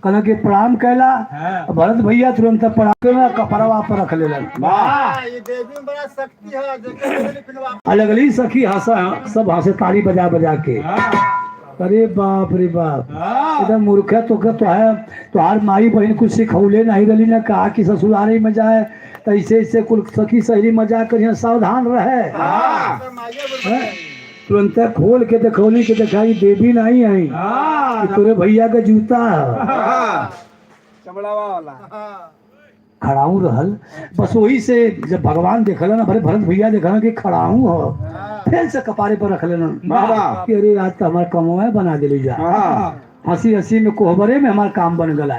कहना के प्रणाम कैला। भरत भैया तुरंत प्रणाम कैला, कपड़वा पर रख लेलन। ये देवी में बड़ा शक्ति है, अलग अली सखी हंसा, सब हंसे ताली बजा बजा के। अरे बाप रे बाप, एकदम मूर्ख है। तो है तुहार माई बहन कुछ सिखौले नहीं रही ना, कहा कि ससुरारी में जाए तो ऐसे ऐसे कुल सखी सहेली मजाक करिए, सावधान रहे। तुरंत खोल के देखौली के दिखाई देवी नहीं आई, तोरे भैया का जूता खड़ाऊ रहल। बस वही से जब भगवान देखल ना, भरत भैया देखल कि खड़ाऊ हो, फिर से कपारे पर रख लेना कि अरे आज तो हमारा कमवा बना दिली जा। हंसी हंसी में कोहबरे में हमारा काम बन गला।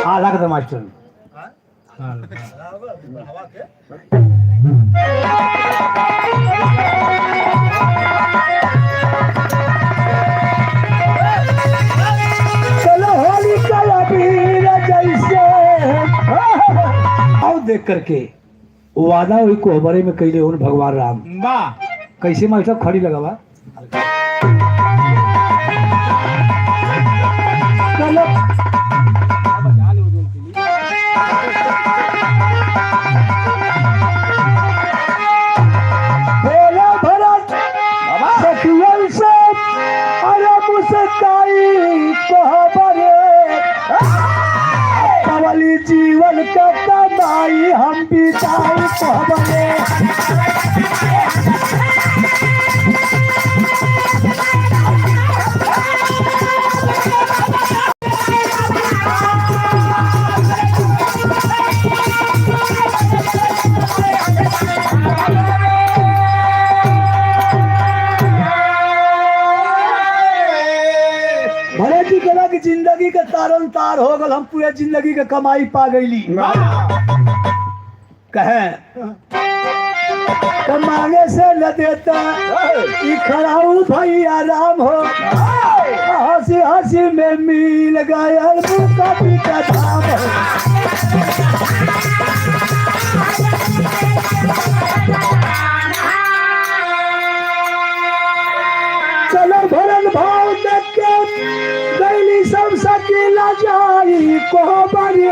हाँ लग दे मास्टर। चलो होली का अबीर जैसे आओ देख करके वादा हुई कोहबरे में कैले हो भगवान राम। कैसे मास्टर खड़ी लगावा। चलो बोलो भरत सखियन से अरे मुस्काई कोहबरे, कवली जीवन का कमाई हम बिताई कोहबरे। भरत जी कहला कि जिंदगी का तारन तार हो गल, हम पूरे जिंदगी के कमाई पा गईली। कहे तो मांगे से न देता ई खड़ाऊ भैया राम हो, हंसी हंसी में मिल गया मुका पीका धाम हो। चलो भरत भाव देख के गईली सब सकीला जाई कोहबरे,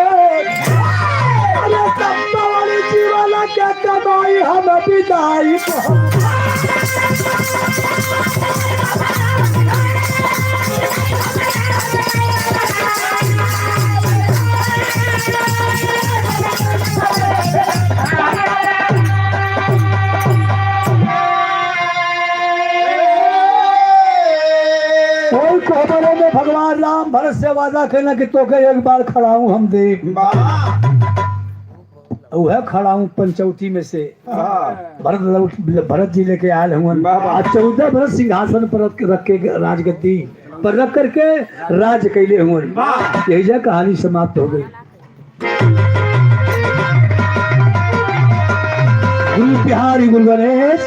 अरे कमाई जीवन के कमाई हम बिताई कोहबरे में भगवान राम भरत से वादा करना कि तोके एक बार खड़ाऊं हम दे। वह खड़ाऊं पंचौटी में से भरत जी लेके आयल हुए। 14 वर्ष सिंहासन पर रख के राजगद्दी पर रख करके राज कैले हुए। यही कहानी समाप्त हो गई। गुरु बिहारी गुरु गणेश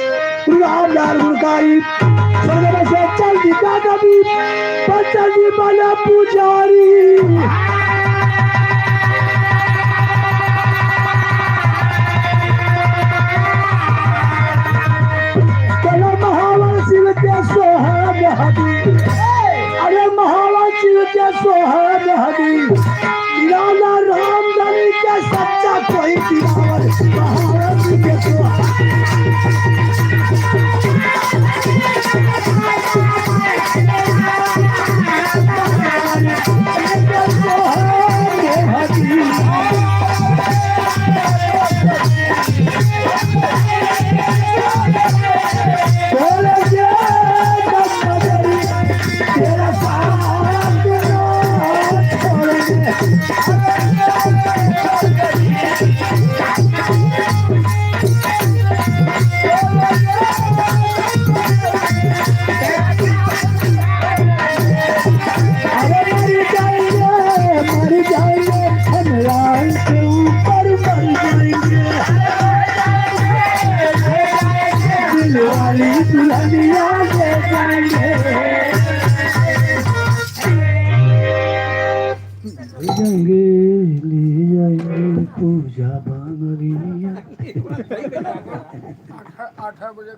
गुरु रामलाल गुरुकारी से चल दिखा कभी बचल जी बना पुजारी। चलो महावर शिव के सोहाग हदी, अरे महावर शिव के सोहाग हदी, राजा राम धनी के सच्चा कोई दिलावर महावर शिव के सोहाग। पूजा बांगरिया 8 बजे